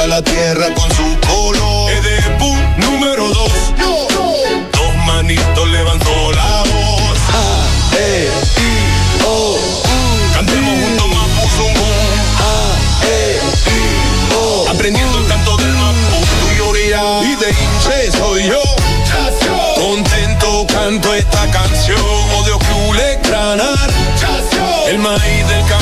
pinta la tierra con su color. Edepu número 2. Dos manitos levantó la voz. A-E-I-O-U. Cantemos juntos Mapuzungun. A-E-I-O. Aprendiendo el canto del Mapuzungun. Y de Inche soy yo. Contento canto esta canción. Odio que granar. El maíz del campo.